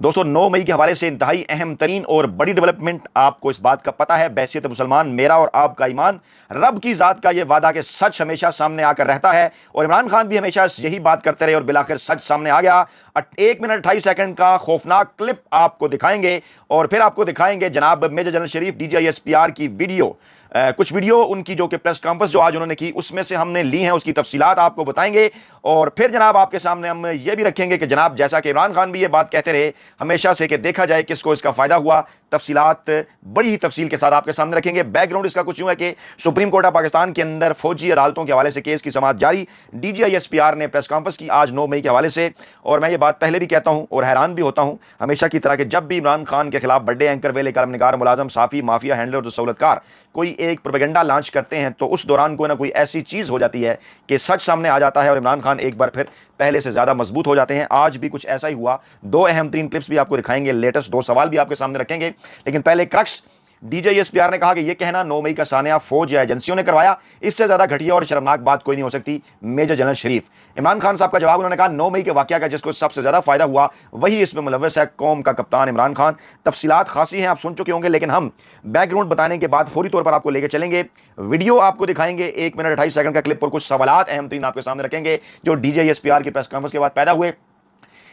दोस्तों 9 मई के हवाले से इंतहाई अहम तरीन और बड़ी डेवलपमेंट। आपको इस बात का पता है, बैसियत मुसलमान मेरा और आपका ईमान रब की जात का यह वादा कि सच हमेशा सामने आकर रहता है, और इमरान खान भी हमेशा यही बात करते रहे और बिलाखिर सच सामने आ गया। 1 मिनट 28 सेकंड का खौफनाक क्लिप आपको दिखाएंगे और फिर आपको दिखाएंगे जनाब मेजर जनरल शरीफ DGISPR की वीडियो। कुछ वीडियो उनकी जो कि प्रेस कॉन्फ्रेंस जो आज उन्होंने की उसमें से हमने ली हैं, उसकी तफसीलात आपको बताएंगे। और फिर जनाब आपके सामने हम ये भी रखेंगे कि जनाब जैसा कि इमरान खान भी ये बात कहते रहे हमेशा से कि देखा जाए किसको इसका फायदा हुआ, तफसीलात बड़ी ही तफसील के साथ आपके सामने रखेंगे। बैकग्राउंड इसका कुछ यूं है कि सुप्रीम कोर्ट ऑफ पाकिस्तान के अंदर फौजी अदालतों के हवाले से केस की समाअत जारी। DGISPR ने प्रेस कॉन्फ्रेंस की आज 9 मई के हवाले से, और मैं ये बात पहले भी कहता हूं और हैरान भी होता हूं हमेशा की तरह कि जब भी इमरान खान के खिलाफ बड़े एंकर वेले कलमनिगार मुलाजम साफी माफिया हैंडलर और सहूलतकार कोई एक प्रोपेगेंडा लॉन्च करते हैं तो उस दौरान कोई ना कोई ऐसी चीज हो जाती है कि सच सामने आ जाता है और इमरान खान एक बार फिर पहले से ज्यादा मजबूत हो जाते हैं। आज भी कुछ ऐसा ही हुआ। 2 अहम तरीन क्लिप्स भी आपको दिखाएंगे, लेटेस्ट 2 सवाल भी आपके सामने रखेंगे। लेकिन पहले क्रक्स, DGISPR ने कहा कि यह कहना 9 मई का सानिया फौज या एजेंसियों ने करवाया, इससे ज्यादा घटिया और शर्मनाक बात कोई नहीं हो सकती। मेजर जनरल शरीफ इमरान खान साहब का जवाब, उन्होंने कहा 9 मई के वाकया का जिसको सबसे ज्यादा फायदा हुआ वही इसमें मुलव्वस है, कौम का कप्तान इमरान खान। तफसीलात खासी हैं, आप सुन चुके होंगे, लेकिन हम बैकग्राउंड बताने के बाद फौरी तौर पर आपको लेकर चलेंगे। वीडियो आपको दिखाएंगे, 1 मिनट 28 सेकंड का क्लिप और कुछ सवालात अहम तरीन आपके सामने रखेंगे जो DGISPR की प्रेस कॉन्फ्रेंस के बाद पैदा हुए।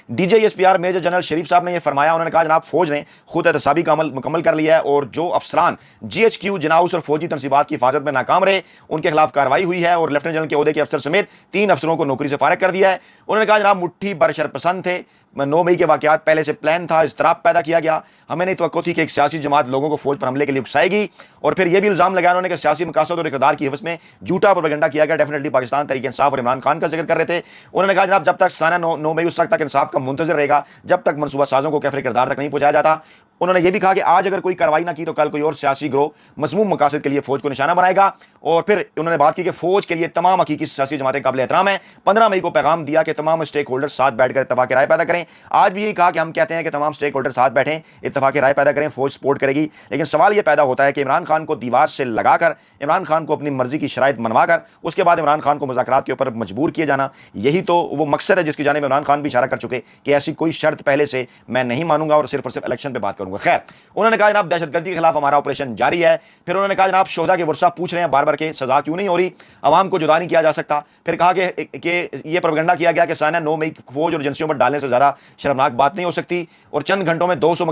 DGISPR मेजर जनरल शरीफ साहब ने यह फरमाया, उन्होंने कहा जनाब फौज ने खुद एहतसाबी का अमल मुकम्मल कर लिया है और जो अफसरान GHQ जनाउस और फौजी तनसीबात की हिफाजत में नाकाम रहे उनके खिलाफ कार्रवाई हुई है और लेफ्टिनेंट जनरल के ओहदे के अफसर समेत 3 अफसरों को नौकरी से फारिग कर दिया है। उन्होंने कहा जनाब मुट्ठी भर शरपसंद थे, 9 मई के वाकयात पहले से प्लान था, इस्तराब पैदा किया गया। हमें नहीं तवक्को थी कि एक सियासी जमात लोगों को फौज पर हमले के लिए उकसाएगी। और फिर यह भी इल्जाम लगाया उन्होंने कि सियासी मकासद और इक़्तिदार की हिफ्ज़ में झूठा प्रोपेगेंडा किया गया। डेफिनेटली पाकिस्तान तहरीक इंसाफ और इमरान खान का जिक्र कर रहे थे। उन्होंने कहा जनाब जब तक साना 9 मई उस वक्त तक इंसाफ का मुंतज़िर रहेगा जब तक मनसूबा साजों को कैफरे किरदार तक नहीं पहुंचाया जाता। उन्होंने यह भी कहा कि आज अगर कोई कार्रवाई ना की तो कल कोई और सियासी ग्रोह मज़मूम मकासद के लिए फौज को निशाना बनाएगा। और फिर उन्होंने बात की कि फौज के लिए तमाम हकीकी सियासी जमातें काबिल एहतराम है। 15 मई को पैगाम दिया कि तमाम स्टेक होल्डर साथ बैठकर इत्तफाक राय पैदा करें। आज भी यही कहा कि हम कहते हैं कि तमाम स्टेक होल्डर साथ बैठें, इत्तफाक राय पैदा करें, फौज सपोर्ट करेगी। लेकिन सवाल यह पैदा होता है कि इमरान खान को दीवार से लगाकर, इमरान खान को अपनी मर्जी की शराइत मनवाकर उसके बाद इमरान खान को मुज़ाकरात के ऊपर मजबूर किया जाना, यही तो वो मकसद है जिसकी जानिब इमरान खान भी इशारा कर चुके कि ऐसी कोई शर्त पहले से मैं नहीं मानूंगा और सिर्फ इलेक्शन पर बात करूंगा। खैर, उन्होंने कहा जनाब दहशतगर्दी के खिलाफ हमारा ऑपरेशन जारी है। फिर उन्होंने कहा जनाब शोहदा के वर्षा पूछ रहे हैं बार बार के सजा क्यों नहीं हो रही, अवाम को जुदा नहीं किया जा सकता। फिर कहा कि ये प्रोपेगेंडा किया गया कि साना 9 मई फौज और एजेंसियों पर डालने से ज्यादा शर्मनाक बात नहीं हो सकती। और चंद घंटों में 200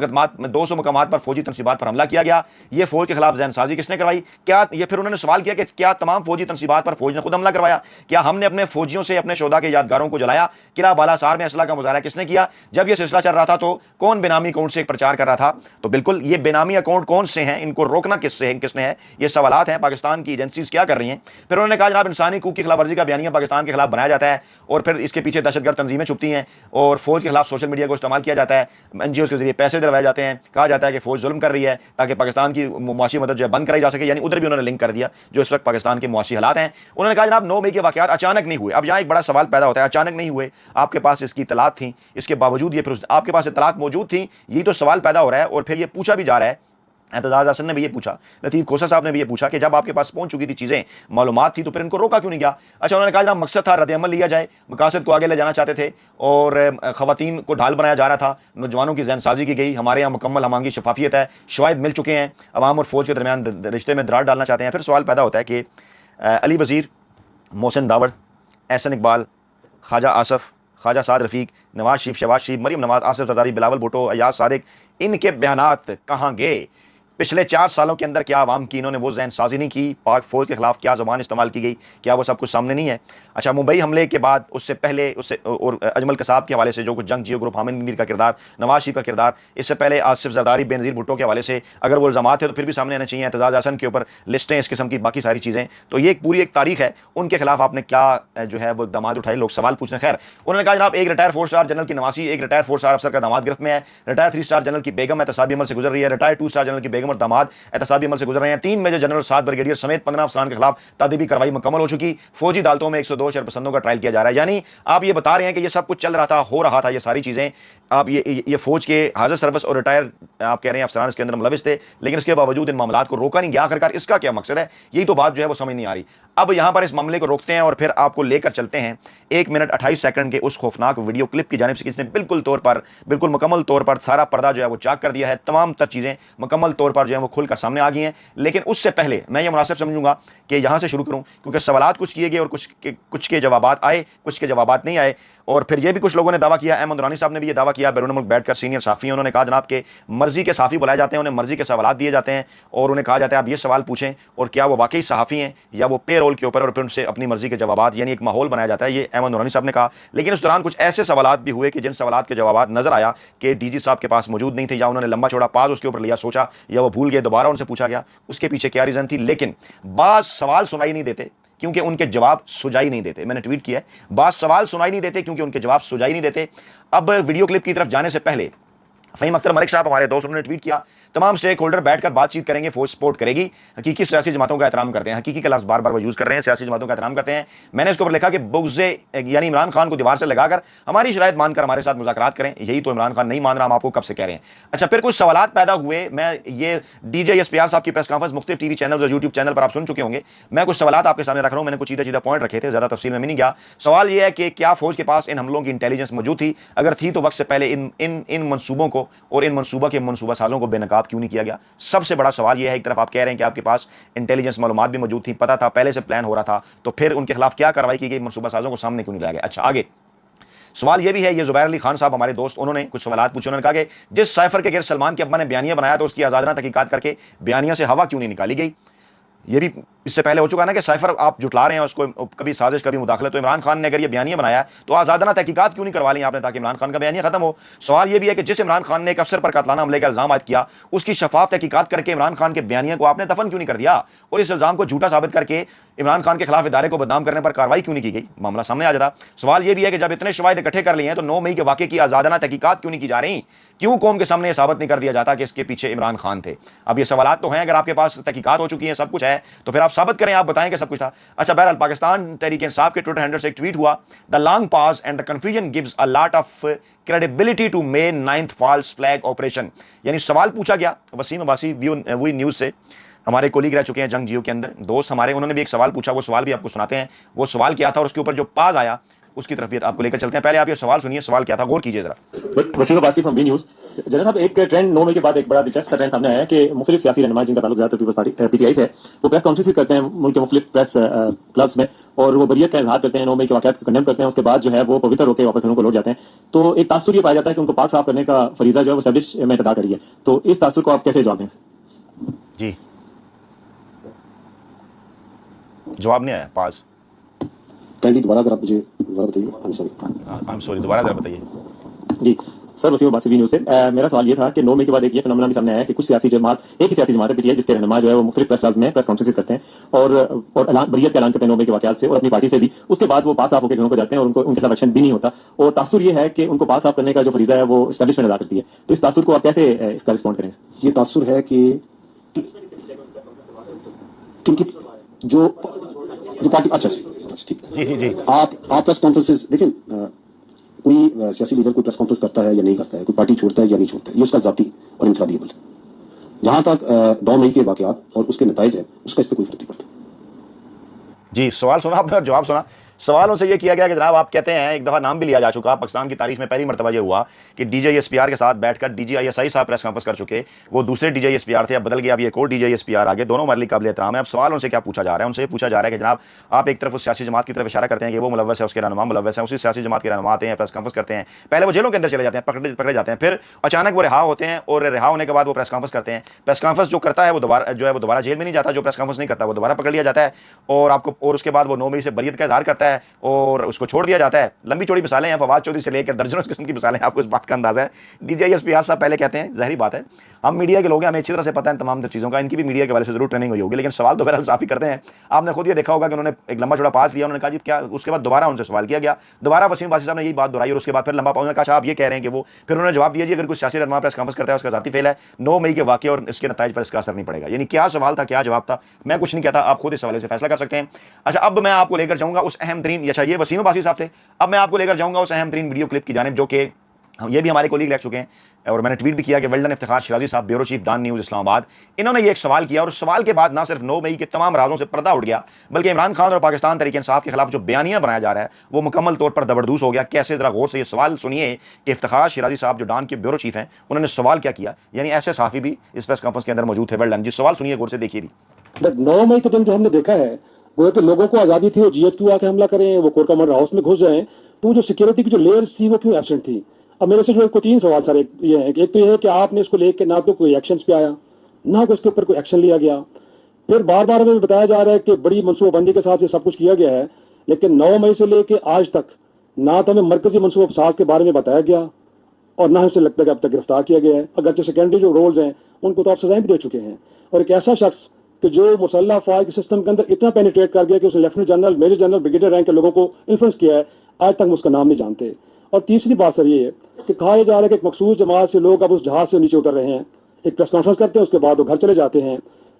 मुकामात पर फौजी तनसीबात पर हमला किया गया। ये फौज के खिलाफ जहनसाजी किसने करवाई? क्या ये फिर उन्होंने सवाल किया कि क्या तमाम फौजी तनसीबात पर फौज ने खुद हमला करवाया? क्या हमने अपने फौजियों से अपने शोहदा के यादगारों को जलाया? किला बालासार में असला का मुजाहरा किसने किया? जब यह सिलसिला चल रहा था तो कौन बेनामी अकाउंट से प्रचार कर रहा था? तो बिल्कुल ये बेनामी अकाउंट कौन से हैं, इनको रोकना किसने है, ये सवालात हैं। पाकिस्तान की एजेंसीज क्या कर रही हैं? फिर उन्होंने कहा जनाब इंसानी हकूक की खिलाफवर्जी का बयानिया पाकिस्तान के खिलाफ बनाया जाता है और फिर इसके पीछे दहशतगर्द तंजीमें छुपती हैं और फौज के खिलाफ सोशल मीडिया को इस्तेमाल किया जाता है, NGOs के जरिए पैसे दिलवाए जाते हैं, कहा जाता है कि फौज जुल्म कर रही है ताकि पाकिस्तान की मुआशी मदद जो है बंद कराई जा सके। यानी उधर भी उन्होंने लिंक कर दिया जो इस वक्त पाकिस्तान के मुआशी हालात हैं। उन्होंने कहा जनाब 9 मई के वाकयात अचानक नहीं हुए। अब यहाँ एक बड़ा सवाल पैदा होता है, अचानक नहीं हुए, आपके पास इसकी इतलात थी, इसके बावजूद ये फिर आपके पास इतलात मौजूद थी, यही तो सवाल पैदा हो रहा है। और फिर ये पूछा भी जा रहा है, एतजाज हसन ने भी ये पूछा, लतीफ़ खोसा साहब ने भी ये पूछा कि जब आपके पास पहुंच चुकी थी चीज़ें, मालूमात थी, तो फिर इनको रोका क्यों नहीं गया? अच्छा, उन्होंने कहा जनाब मकसद था रद्द-ए-अमल लिया जाए, मकासद को आगे ले जाना चाहते थे और ख़वातीन को ढाल बनाया जा रहा था, नौजवानों की जहनसाजी की गई। हमारे यहाँ मुकम्मल हमांगी शफाफियत है, शवाहिद मिल चुके हैं, अवाम और फौज के दरमियान रिश्ते में दरार डालना चाहते हैं। फिर सवाल पैदा होता है कि अली वज़ीर, मोहसिन दावड़, एहसन इकबाल, ख्वाजा आसफ़, ख्वाजा साद रफ़ीक, नवाज शरीफ, शहबाज शरीफ, मरीम नवाज, आसिफ ज़रदारी, बिलावल भुट्टो, अयाज सादिक, इनके बयानात कहाँ गए? पिछले 4 सालों के अंदर क्या आवाम की इन्होंने वो जहनसाजी नहीं की? पाक फौज के खिलाफ क्या ज़बान इस्तेमाल की गई? क्या वो सब कुछ सामने नहीं है? अच्छा, मुंबई हमले के बाद उससे पहले उससे और अजमल कसाब के हवाले से जो कुछ जंग जियो ग्रुप, हामिद मीर का किरदार, नवाज शरीफ का किरदार, इससे पहले आसिफ जरदारी, बेनज़ीर भुट्टो के हवाले से अगर वो इल्ज़ामात थे तो फिर भी सामने आने चाहिए। एतजाज हसन के ऊपर लिस्टें, इस किस्म की बाकी सारी चीज़ें, तो ये एक पूरी एक तारीख है। उनके खिलाफ आपने क्या जो है वो दामाद उठाए, लोग सवाल पूछने। खैर, उन्होंने कहा जनाब एक रिटायर 4 स्टार जनरल की नवासी, एक रिटायर 4 स्टार अफसर का दामाद गिरफ्त में है, रिटायर 3 स्टार जनरल की बेगम एहतसाबी अमल से गुजर रही है, रिटायर 2 स्टार जनरल की बेगम और दामाद एहतसाबी अमल से गुजर रहे हैं, 3 मेजर जनरल, 7 ब्रिगेडियर समेत 15 अफसरान के खिलाफ तादीबी कार्रवाई मुकम्मल हो चुकी। फौजी अदालतों में 102 शरपसंदों का ट्रायल किया जा रहा है। यानी आप ये बता रहे हैं कि ये सब कुछ चल रहा था, हो रहा था, ये सारी चीज़ें आप ये फौज के हाजिर सर्विस और रिटायर आप कह रहे हैं अफसरान इसके अंदर मुलविस थे, लेकिन इसके बावजूद इन मामलात को रोका नहीं गया। आखिरकार इसका क्या मकसद है, यही तो बात जो है वो समझ नहीं आ रही। अब यहां पर इस मामले को रोकते हैं और फिर आपको लेकर चलते हैं 1 मिनट 28 सेकंड के उस खौफनाक वीडियो क्लिप की जानिब से, जिसने बिल्कुल मुकम्मल तौर पर सारा पर्दा जो है वो चाक कर दिया है। तमाम तर चीजें मुकम्मल तौर पर जो है वो खुलकर सामने आ गई हैं। लेकिन उससे पहले मैं ये मुनासिब समझूंगा कि यहां से शुरू करूं, क्योंकि सवालात कुछ किए गए और कुछ के जवाबात आए, कुछ के जवाबात नहीं आए। और फिर ये भी कुछ लोगों ने दावा किया, अहमद दुरानी साहब ने भी ये दावा किया, बैरून मुल्क बैठकर सीनियर साफ़ी हैं, उन्होंने कहा जनाब के मर्जी के साफ़ी बुलाए जाते हैं, उन्हें मर्जी के सवालात दिए जाते हैं और उन्हें कहा जाता है आप ये सवाल पूछें, और क्या वो वाकई सहाफ़ी हैं या वो पे रोल के ऊपर, और फिर उनसे अपनी मर्जी के जवाबात, यानी एक माहौल बनाया जाता है। ये अहमद दुरानी साहब ने कहा। लेकिन उस दौरान कुछ ऐसे सवालात भी हुए कि जिन सवालात के जवाबात नजर आया कि डीजी साहब के पास मौजूद नहीं थे, या उन्होंने लंबा चौड़ा पाज उसके ऊपर लिया, सोचा, या वो भूल गए, दोबारा उनसे पूछा गया, उसके पीछे क्या रीज़न थी। लेकिन बाज सवाल सुनाई नहीं देते क्योंकि उनके जवाब सुझाई नहीं देते। मैंने ट्वीट किया है, बात सवाल सुनाई नहीं देते क्योंकि उनके जवाब सुझाई नहीं देते। अब वीडियो क्लिप की तरफ जाने से पहले फ़हीम अख्तर मलिक साहब हमारे दोस्त, उन्होंने ट्वीट किया, तमाम स्टेक होल्डर बैठकर बातचीत करेंगे, फौज सपोर्ट करेगी, हकीकी सियासी जमातों का एहतराम करते हैं। हकीकी का लफ्ज़ बार बार वो यूज़ कर रहे हैं, सियासी जमातों का एहतराम करते हैं। मैंने इसके ऊपर लिखा कि बुग़्ज़े यानी इमरान खान को दीवार से लगाकर हमारी शरायत मानकर हमारे साथ मुज़ाकरात करें। यही तो इमरान खान नहीं मान रहा, हम आपको कब से कह रहे हैं। अच्छा, फिर कुछ सवालात पैदा हुए। मैं ये DJSPR साहब की प्रेस कॉन्फ्रेंस मुख्तलिफ TV चैनल और YouTube चैनल पर आप सुन चुके होंगे। मैं कुछ सवालात आपके सामने रख रहा हूँ। मैंने कुछ सीधा पॉइंट रखे थे, ज़्यादा तफसील में नहीं गया। सवाल यह है कि क्या फौज के पास इन हमलों की इंटेलिजेंस मौजूद थी? अगर थी तो वक्त से पहले इन मनसूबों को और इन मनसूबा के मनसूबा साजों को बेनकाब क्यों नहीं किया गया? सबसे बड़ा सवाल यह है, एक तरफ आप कह रहे हैं कि आपके पास इंटेलिजेंस मालूमात भी मौजूद थी, पता था, पहले से प्लान हो रहा था, तो फिर उनके खिलाफ क्या कार्रवाई की गई, मनसूबा साजों को सामने क्यों नहीं लाया गया? अच्छा, आगे सवाल यह भी है, ये जुबैर अली खान साहब हमारे दोस्त, उन्होंने कुछ सवाल पूछे। उन्होंने कहा कि जिस साइफर के गिर सलमान के अब्बा ने बयानिया बनाया तो उसकी आजादाना तहकीकात करके बयानिया से हवा क्यों नहीं निकाली गई? ये भी इससे पहले हो चुका ना कि साइफर आप जुटला रहे हैं उसको, कभी साजिश कभी मुदाखलत। तो इमरान खान ने अगर ये बयानिया बनाया तो आजादाना तहकीकात क्यों नहीं करवा ली आपने, ताकि इमरान खान का बयानिया खत्म हो? सवाल ये भी है कि जिस इमरान खान ने एक अफसर पर कातलाना हमले का इल्जाम आयद किया, उसकी शफाफ तहकीकात करके इमरान खान के बयानिया को आपने दफन क्यों नहीं कर दिया, और इस इल्जाम को झूठा साबित करके इमरान खान के खिलाफ इदारे को बदनाम करने पर कार्रवाई क्यों नहीं की गई? मामला सामने आ जाता। सवाल यह भी है कि जब इतने शवाहिद इकट्ठे कर लिए हैं तो 9 मई के वाक़े की आजादाना तहकीकात क्यों नहीं की जा रही? क्यों कौम के सामने यह साबित नहीं कर दिया जाता कि इसके पीछे इमरान खान थे? अब ये सवालात तो हैं, अगर आपके पास तहकीकात हो चुकी है, सब कुछ है, तो फिर आप साबित करें, आप बताएं कि सब कुछ था। अच्छा, बहरहाल पाकिस्तान तहरीक इंसाफ के ट्विटर हैंडल से एक ट्वीट हुआ, the long pause and the confusion gives a lot of credibility to May 9th false flag operation. यानी सवाल पूछा गया, वसीम अब्बासी वी न्यूज़ से हमारे कोलीग रह चुके हैं जंग जियो के अंदर, दोस्त हमारे, उन्होंने भी एक सवाल पूछा, वो सवाल भी आपको सुनाते हैं। वो सवाल क्या था और उसके ऊपर जो पाज आया उसकी तरफ भी आपको लेकर चलते हैं। पहले आप ये सवाल सुनिए, सवाल क्या था, गौर कीजिए जरा। Waseem Abbasi from B news. General साहब, एक ट्रेंड 9 मई के बाद एक बड़ा दिलचस्प ट्रेंड सामने आया है कि मुख्तलिफ सियासी रहनुमा जिनका ताल्लुक ज़्यादातर पीपल्स पार्टी PTI से है, वो प्रेस कॉन्फ्रेंस करते हैं मुल्क के मुख्तलिफ प्रेस क्लब्स में, और वो बरियत का इजहार करते हैं, 9 मई के वाक़यात को कंडेम करते हैं। उसके बाद जो है वो पवित्र होकर वापस घरों को लौट जाते हैं। तो एक तासुर ये पाया जाता है कि उनको पाक साफ करने का फरीजा जो है वो एस्टैब्लिश में अदा करी है। तो इस तासुर को आप कैसे जवाब दें? जी, जवाब नहीं आया, पास। कैंडी दोबारा अगर आप मुझे दोबारा बताइए। आई एम सॉरी, दोबारा जरा बताइए। जी sir, Wasim Abbasi V News से। मेरा सवाल ये था कि 9 मई के बाद एक ये फिनोमेना भी सामने आया है कि कुछ सियासी जमात, एक ही सियासी जमात है PTI, जिसके रहनुमा जो है वो मुख्तलिफ प्रेस क्लब्स में प्रेस कॉन्फ्रेंस करते हैं और ऐलान बरियत का ऐलान करते हैं 9 मई के वाक़यात से, और अपनी पार्टी से भी। उसके बाद वो पाक साफ होकर घरों को जाते हैं और उनको उनके खिलाफ एक्शन भी नहीं होता, और तासुर ये है कि उनको पाक साफ करने का जो फरीजा है वो एस्टैब्लिशमेंट अदा करती है। तो इस तासुर को आप कैसे इसका रिस्पॉन्ड करें? ये तासुर है कि क्योंकि जो पार्टी, अच्छा ठीक, जी आप प्रेस कॉन्फ्रेंसेस देखें, कोई सियासी लीडर कोई प्रेस कॉन्फ्रेंस करता है या नहीं करता है, कोई पार्टी छोड़ता है या नहीं छोड़ता है, ये उसका जाती और इंफरादी अमल है। जहां तक 9 मई के वाकयात और उसके नताइज है, उसका इस पर कोई फर्क नहीं पड़ता। जी, सवाल सुना आपने और जवाब सुना। सवालों से ये किया गया कि जनाब आप कहते हैं, एक दफ़ा नाम भी लिया जा चुका, पाकिस्तान की तारीख में पहली मरतबा ये हुआ कि DJSPR के साथ बैठकर DGISI साहब प्रेस कॉन्फ्रेंस कर चुके, वो दूसरे DJSPR थे, अब बदल गया, अब ये एक और DJSPR आ गए, दोनों हमारे लिए काबिल एहतराम है। अब सवालों से क्या पूछा जा रहा है, उनसे ये पूछा जा रहा है कि जनाब आप एक तरफ उस सियासी जमात की तरफ इशारा करते हैं कि वो मुलव्वस है, उसके रहनुमा मुलव्वस है, उसी सियासी जमात के रहनुमा आते हैं, प्रेस कॉन्फ्रेंस करते हैं, पहले वो जेलों के अंदर चले जाते हैं, पकड़े जाते हैं, फिर अचानक वो रिहा होते हैं, और रिहा होने के बाद वो प्रेस कॉन्फ्रेंस करते हैं। प्रेस कॉन्फ्रेंस जो करता है वो दोबारा जेल में नहीं जाता, जो प्रेस कॉन्फ्रेंस नहीं करता वो दोबारा पकड़ लिया जाता है, और उसके बाद वो 9 मई से बरियत का इजहार करता है और उसको छोड़ दिया जाता है। लंबी चौड़ी मिसालें हैं, फवाद चौधरी से लेकर दर्जनों किस्म की मिसालें, आपको इस बात का अंदाजा है। DJSPR साहब पहले कहते हैं, ज़ाहिर बात है हम मीडिया के लोग हैं, हमें अच्छी तरह से पता है तमाम चीज़ों का, इनकी भी मीडिया के वाले से जरूर ट्रेनिंग हुई होगी, लेकिन सवाल तो बहरहाल साफ ही करते हैं। आपने खुद ये देखा होगा कि उन्होंने एक लंबा चौड़ा पास लिया, उन्होंने कहा जी क्या, उसके बाद दोबारा उनसे सवाल किया गया, दोबारा वसीम अब्बासी साहब ने यही बात दोहराई, और उसके बाद फिर लंबा पास, कहा आप ये कह रहे हैं कि वो, फिर उन्होंने जवाब दिया जी अगर कुछ सियासी रहनुमा प्रेस कॉन्फ्रेंस करता है उसका जाती फेल है, 9 मई के वाक़े और इसके नताइज पर इसका असर नहीं पड़ेगा। यानी क्या सवाल था, क्या जवाब था, मैं कुछ नहीं कहता, आप खुद इस सवाल से फैसला कर सकते हैं। अच्छा, अब मैं आपको लेकर जाऊँगा उस अहम तरीन, अच्छा ये वसीम अब्बासी साहब थे, अब मैं आपको लेकर जाऊँगा उस अहम तरीन वीडियो क्लिप की जानिब जो कि हम ये भी हमारे कोलीग लिख चुके हैं और मैंने ट्वीट भी किया कि वेल्डन इफ्तिखार शिराजी साहब, ब्यूरो चीफ डान न्यूज़ इस्लामाबाद, इन्होंने ये एक सवाल किया और उस सवाल के बाद ना सिर्फ 9 मई के तमाम राजों से पर्दा उठ गया, बल्कि इमरान खान और पाकिस्तान तहरीक इंसाफ के खिलाफ जो बयानिया बनाया जा रहा है वो मुकम्मल तौर पर दबरदूस हो गया। कैसे, जरा गौर से ये सवाल सुनिए कि इफ्तिखार शिराजी साहब जो डान के ब्यूरो चीफ हैं उन्होंने सवाल क्या किया, यानी ऐसे साफ़ी भी इस प्रेस कॉन्फ्रेंस के अंदर मौजूद थे। वेल्डन जी, सवाल सुनिए गौर से, देखिए भी। 9 मई के दिन जो हमने देखा है वो है कि लोगों को आज़ादी थी वो जीएत क्यों आके हमला करें, वो कोर कमांडर हाउस में घुस जाएं, तो जो सिक्योरिटी की जो लेयर्स थी वो क्यों एब्सेंट थी। अब मेरे से जो कोई 3 सवाल सर ये है कि एक तो ये है कि आपने इसको लेके ना तो कोई एक्शन पे आया, ना कोई इसके ऊपर कोई एक्शन लिया गया। फिर बार बार हमें बताया जा रहा है कि बड़ी मनसूबाबंदी के साथ ये सब कुछ किया गया है, लेकिन 9 मई से लेके आज तक ना तो हमें मरकजी मनसूबा साज के बारे में बताया गया और ना उसे लगता है कि अब तक गिरफ्तार किया गया है। अगरचे सेकेंडरी जो रोल्स हैं उनको तो आप सजाएं भी दे चुके हैं। और एक ऐसा शख्स कि जो मुसल्लह अफवाज के सिस्टम के अंदर इतना पेनिट्रेट कर गया कि उसने lieutenant general, major general, brigadier rank के लोगों को इन्फ्लुएंस किया है, आज तक हम उसका नाम नहीं जानते। और तीसरी बात सर ये है कि कहा यह जा रहा है कि एक मखसूस जमात से लोग अब उस जहाज से नीचे उतर रहे हैं, एक प्रेस कॉन्फ्रेंस करते हैं, उसके बाद वो घर चले जाते हैं,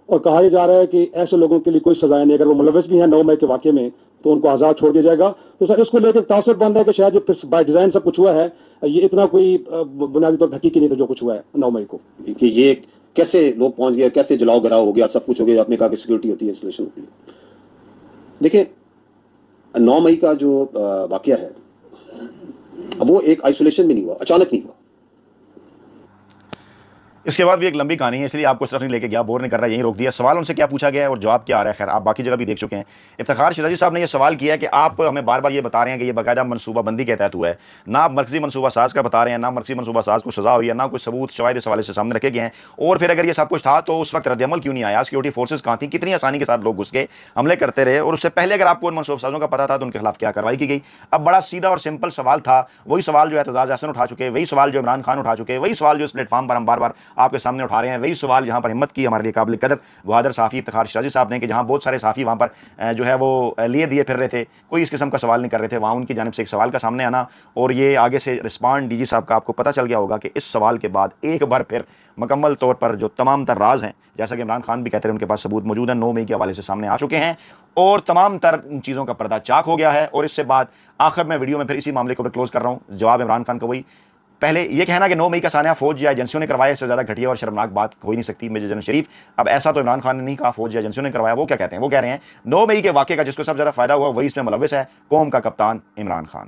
और कहा यह जा रहा है कि ऐसे लोगों के लिए कोई सजाएं नहीं, अगर वो मुलविस भी हैं 9 मई के वाक़े में तो उनको आज़ाद छोड़ दिया जाएगा। तो सर इसको लेकर तासुर बन रहा है कि शायद ये बाय डिज़ाइन सब कुछ हुआ है, ये इतना कोई बुनियादी तौर पर हकीकी नहीं था जो कुछ हुआ है 9 मई को। कि ये कैसे लोग पहुंच गए, कैसे जलाओ गिराव हो गया, सब कुछ हो गया। आपने कहा कि सिक्योरिटी होती है, इंस्टॉलेशन होती है। देखिए 9 मई का जो वाकया है वो एक आइसोलेशन में नहीं हुआ, अचानक नहीं हुआ। इसके बाद भी एक लंबी कहानी है, इसलिए आपको सिर्फ नहीं लेके गया, बोर नहीं कर रहा, यहीं रोक दिया। सवाल उनसे क्या पूछा गया है और जवाब क्या आ रहा है, खैर आप बाकी जगह भी देख चुके हैं। इफ्तिखार शिराजी साहब ने यह सवाल किया कि आप हमें बार बार ये बता रहे हैं कि ये बाकायदा मनसूबाबंदी के तहत हुआ है, ना आप मरकजी मनसूबा साज का बता रहे हैं, ना मरकजी मनसूबा साज को सजा हुई है, ना कोई सबूत शवाहिद इस हवाले से सामने रखे गए हैं। और फिर अगर ये सब कुछ था तो उस वक्त रद्दअमल क्यों नहीं आया, सिक्योरिटी फोर्सेज कहाँ थी, कितनी आसानी के साथ लोग घुस गए, हमले करते रहे, और उससे पहले अगर आपको उन मनसूबा साजों का पता था तो उनके खिलाफ क्या कार्रवाई की गई। अब बड़ा सीधा और सिंपल सवाल था, वही सवाल जो एतजाज हसन उठा चुके, वही सवाल जो इमरान खान उठा चुके, वही सवाल जो इस प्लेटफॉर्म पर हम बार बार आपके सामने उठा रहे हैं, वही सवाल जहां पर हिम्मत की हमारे लिए काबिल कदर बहादुर साफ़ी इफ्तिखार शिराजी साहब ने कि जहां बहुत सारे साफ़ी वहां पर जो है वो लिए दिए फिर रहे थे, कोई इस किस्म का सवाल नहीं कर रहे थे, वहां उनकी जानिब से एक सवाल का सामने आना और ये आगे से रिस्पॉन्ड डीजी साहब का आपको पता चल गया होगा कि इस सवाल के बाद एक बार फिर मुकम्मल तौर पर जो तमाम तर राज हैं, जैसा कि इमरान खान भी कहते हैं उनके पास सबूत मौजूद है, 9 मई के हवाले से सामने आ चुके हैं और तमाम तर चीज़ों का पर्दा चाक हो गया है। और इससे बाद आखिर में वीडियो में फिर इसी मामले को क्लोज कर रहा हूँ। जवाब इमरान खान का वही, पहले ये कहना कि 9 मई का सानिया फौज या एजेंसियों ने करवाया, इससे ज़्यादा घटिया और शर्मनाक बात हो ही नहीं सकती मेजर जनरल शरीफ। अब ऐसा तो इमरान खान ने नहीं कहा फौज या एजेंसियों ने करवाया, वो क्या कहते हैं, वो कह रहे हैं 9 मई के वाक़े का जिसको सबसे ज़्यादा फायदा हुआ वही इसमें मुलविस है, कौम का कप्तान इमरान खान।